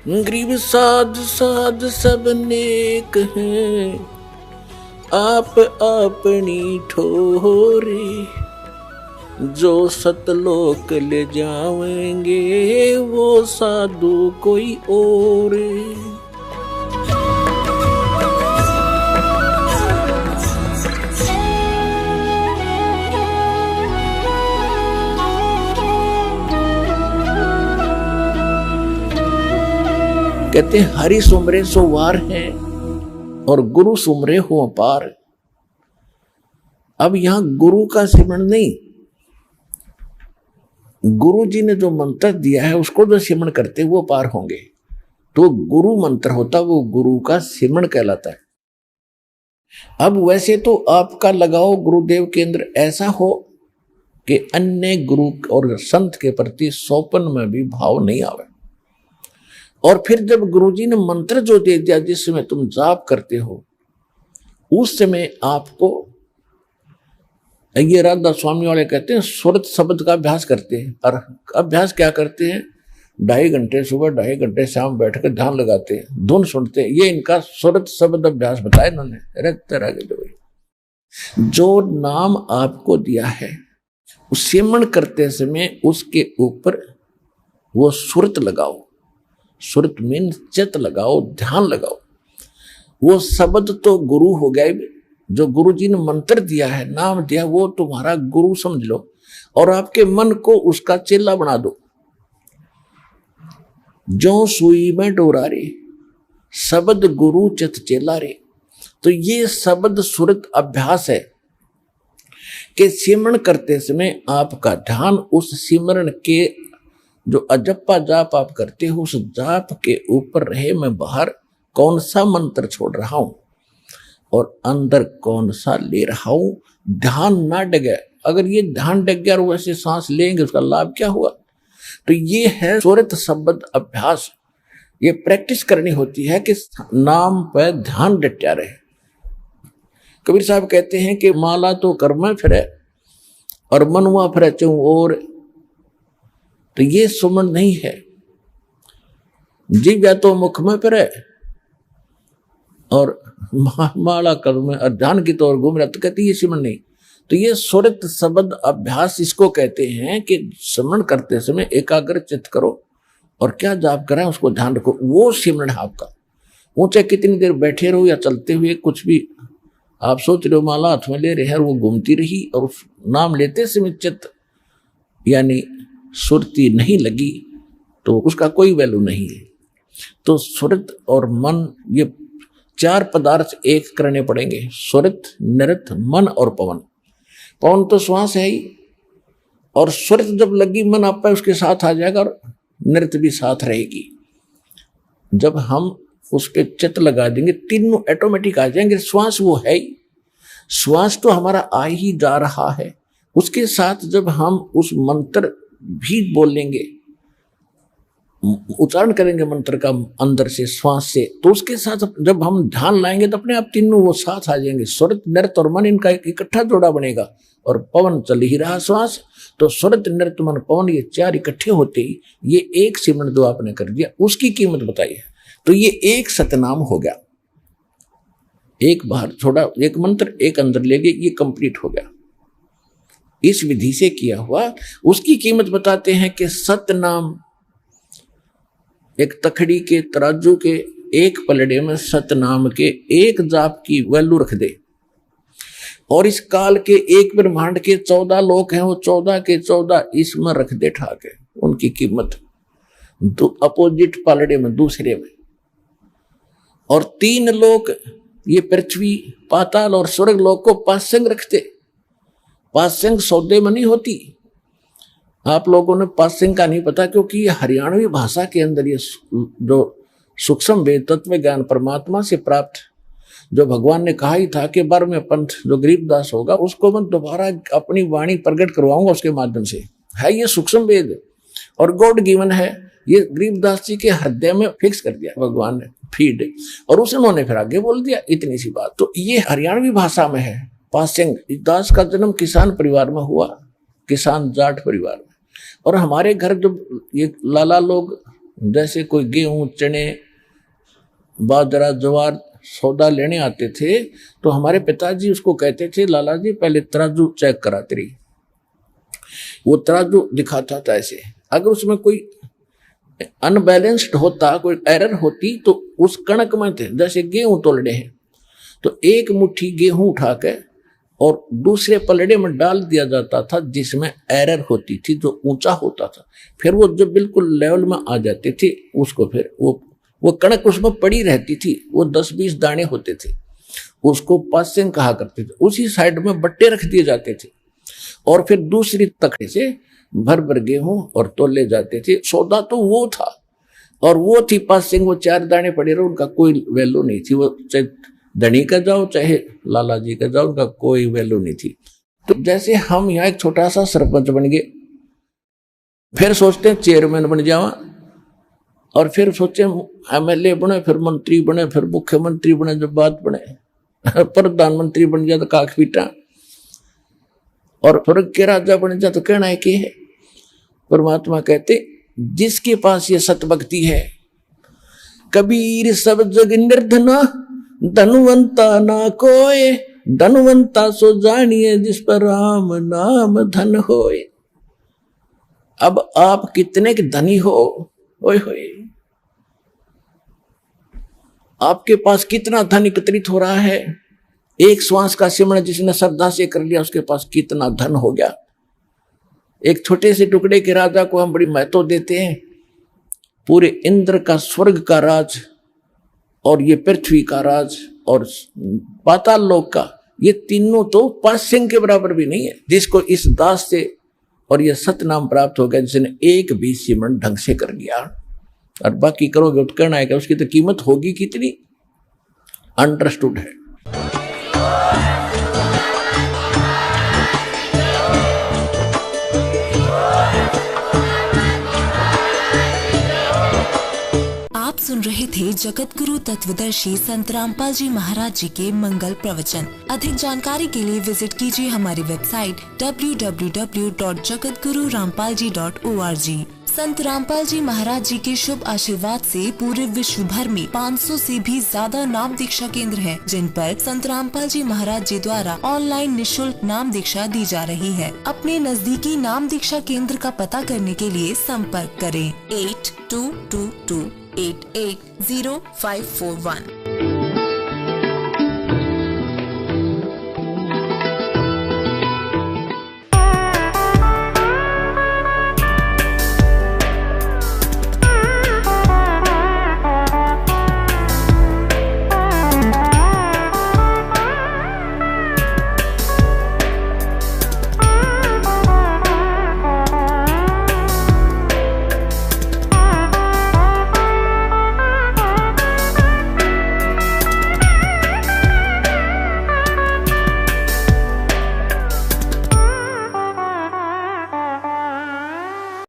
गरीब साध साध सब नेक हैं, आप अपनी ठोरी, जो सतलोक ले जाएंगे वो साधु कोई और। कहते हैं हरि सुमरे सो वार है और गुरु सुमरे हो अपार। अब यहां गुरु का सिमरन नहीं, गुरु जी ने जो मंत्र दिया है उसको जो सिमरन करते वो पार होंगे। तो गुरु मंत्र होता वो गुरु का सिमरन कहलाता है। अब वैसे तो आपका लगाओ गुरुदेव के अंदर ऐसा हो कि अन्य गुरु और संत के प्रति सौपन में भी भाव नहीं आवे। और फिर जब गुरुजी ने मंत्र जो दे दिया जिस समय तुम जाप करते हो उस समय आपको, ये राधा स्वामी वाले कहते हैं सुरत शब्द का अभ्यास करते हैं। और अभ्यास क्या करते हैं, 2.5 घंटे सुबह 2.5 घंटे शाम बैठकर ध्यान लगाते हैं, धुन सुनते हैं। ये इनका सुरत शब्द अभ्यास बताया इन्होंने। जो नाम आपको दिया है सिमरन करते समय उसके ऊपर वो सुरत लगाओ। सुरत मीन चित लगाओ, ध्यान लगाओ। वो शब्द तो गुरु हो गए, जो गुरु जी ने मंत्र दिया है, नाम दिया, वो तुम्हारा गुरु समझ लो और आपके मन को उसका चेला बना दो। जो सुई में डोरा रे शब्द गुरु चित चेला रे। तो ये शब्द सुरत अभ्यास है कि सिमरन करते समय आपका ध्यान उस सिमरन के जो अजप्पा जाप आप करते हो उस जाप के ऊपर रहे। मैं बाहर कौन सा मंत्र छोड़ रहा हूं और अंदर कौन सा ले रहा हूं, ध्यान ना डगे। अगर ये ध्यान डग गया और वैसे सांस लेंगे उसका लाभ क्या हुआ। तो ये है सुरत शब्द अभ्यास। ये प्रैक्टिस करनी होती है कि नाम पर ध्यान डटा रहे। कबीर साहब कहते हैं कि माला तो कर में फिरे और मनुआ फिरे चूं और। तो ये सुमन नहीं है। जीव या तो मुख में फिरे और माला कर में और ध्यान की तौर घूम रहा, तो कहती ये सिमरन नहीं। तो ये सुरत शब्द अभ्यास इसको कहते हैं कि सिमरन करते समय एकाग्र चित्त करो और क्या जाप करें उसको ध्यान रखो, वो सिमरन है आपका। वो चाहे कितनी देर बैठे रहो या चलते हुए कुछ भी आप सोच रहे हो, माला हाथ में ले रहे हैं और वो घूमती रही और नाम लेते समय चित्त यानी सुरती नहीं लगी तो उसका कोई वैल्यू नहीं है। तो सुरत और मन ये 4 पदार्थ एक करने पड़ेंगे, सुरत, नृत, मन और पवन। पवन तो श्वास है ही, और सुरत जब लगी मन आप उसके साथ आ जाएगा और नृत भी साथ रहेगी। जब हम उस पर चित्त लगा देंगे तीनों ऑटोमेटिक आ जाएंगे। श्वास वो है ही, श्वास तो हमारा आ ही जा रहा है। उसके साथ जब हम उस मंत्र भी बोलेंगे, उच्चारण करेंगे मंत्र का अंदर से श्वास से, तो उसके साथ जब हम ध्यान लाएंगे तो अपने आप तीनों वो साथ आ जाएंगे। सुरत, नृत और मन इनका एक इकट्ठा जोड़ा बनेगा। और पवन चल ही रहा श्वास, तो सुरत, नृत, मन, पवन ये 4 इकट्ठे होते ही ये एक सिमरन जो आपने कर दिया उसकी कीमत बताई है। तो ये एक सतनाम हो गया। एक बाहर छोड़ा, एक मंत्र एक अंदर ले गए, ये कंप्लीट हो गया। इस विधि से किया हुआ उसकी कीमत बताते हैं कि सतनाम एक तखड़ी के तराजू के एक पलड़े में सतनाम के एक जाप की वैल्यू रख दे। और इस काल के एक ब्रह्मांड के 14 लोक हैं, वो 14 के 14 इसमें रख दे ठाके उनकी कीमत अपोजिट पलड़े में दूसरे में। और 3 लोक ये पृथ्वी, पाताल और स्वर्ग लोक को पासंग रखते। पासंग सौदे में नहीं होती। आप लोगों ने पासंग का नहीं पता क्योंकि ये हरियाणवी भाषा के अंदर ये जो सूक्ष्म वेद तत्व ज्ञान परमात्मा से प्राप्त जो भगवान ने कहा ही था कि बार में पंथ जो गरीबदास होगा उसको मैं दोबारा अपनी वाणी प्रकट करवाऊंगा उसके माध्यम से। है ये सूक्ष्म वेद और गॉड गिवन है। ये गरीबदास जी के हृदय में फिक्स कर दिया भगवान ने फीड, और उन्होंने फिर आगे बोल दिया इतनी सी बात। तो ये हरियाणवी भाषा में है। पासिंग दास का जन्म किसान परिवार में हुआ, किसान जाट परिवार में। और हमारे घर जब ये लाला लोग जैसे कोई गेहूं, चने, बाजरा, ज्वार सौदा लेने आते थे तो हमारे पिताजी उसको कहते थे, लाला जी पहले तराजू चेक कराते रही। वो तराजू दिखाता था ऐसे, अगर उसमें कोई अनबैलेंस्ड होता, कोई एरर होती तो उस कणक में थे, जैसे गेहूं तोलने हैं तो एक मुट्ठी गेहूं उठा के और दूसरे पलड़े में डाल दिया जाता था जिसमें एरर होती थी, जो ऊंचा होता था। फिर वो जब बिल्कुल लेवल में आ जाते थे उसको फिर वो कणक उसमें पड़ी रहती थी, वो 10-20 दाने होते थे, उसको पासिंग कहा करते थे। उसी साइड में बट्टे रख दिए जाते थे और फिर दूसरी तकड़े से भर भर गेहूं और तोले जाते थे। सौदा तो वो था और वो थी पासिंग, वो 4 दाने पड़े रहे, उनका कोई वैल्यू नहीं थी। वो चाहे धनी का जाओ चाहे लाला जी का जाओ, उनका कोई वैल्यू नहीं थी। तो जैसे हम यहाँ एक छोटा सा सरपंच बन गए, फिर सोचते हैं चेयरमैन बन जावा, और फिर सोचे एमएलए बने, फिर मंत्री बने, फिर मुख्यमंत्री बने, जब बात बने प्रधानमंत्री बन जाए तो काख पीटा, और स्वर्ग के राजा बन जाए तो कहना है कि है। परमात्मा कहते जिसके पास ये सतभक्ति है, कबीर सब जग निर्धना, धनवंता ना कोय, धनवंता सो जानिए जिस पर राम नाम धन होए। अब आप कितने के धनी हो, ओए होए, आपके पास कितना धन एकत्रित हो रहा है। एक श्वास का सिमरण जिसने श्रद्धा से कर लिया उसके पास कितना धन हो गया। एक छोटे से टुकड़े के राजा को हम बड़ी महत्व देते हैं, पूरे इंद्र का, स्वर्ग का राज और ये पृथ्वी का राज और पाताल लोक का, ये तीनों तो पासिंग के बराबर भी नहीं है। जिसको इस दास से और ये सतनाम प्राप्त हो गया, जिसने एक भी सिमरण ढंग से कर लिया, और बाकी करोगे उत्कर्ण आएगा, उसकी तो कीमत होगी कितनी, अंडरस्टूड है। आप सुन रहे थे जगत गुरु तत्वदर्शी संत रामपाल जी महाराज जी के मंगल प्रवचन। अधिक जानकारी के लिए विजिट कीजिए हमारी वेबसाइट www.jagatgururampalji.org। संत रामपाल जी महाराज जी के शुभ आशीर्वाद से पूरे विश्व भर में 500 से भी ज्यादा नाम दीक्षा केंद्र हैं, जिन पर संत रामपाल जी महाराज जी द्वारा ऑनलाइन निःशुल्क नाम दीक्षा दी जा रही है। अपने नजदीकी नाम दीक्षा केंद्र का पता करने के लिए संपर्क करें 8222880541।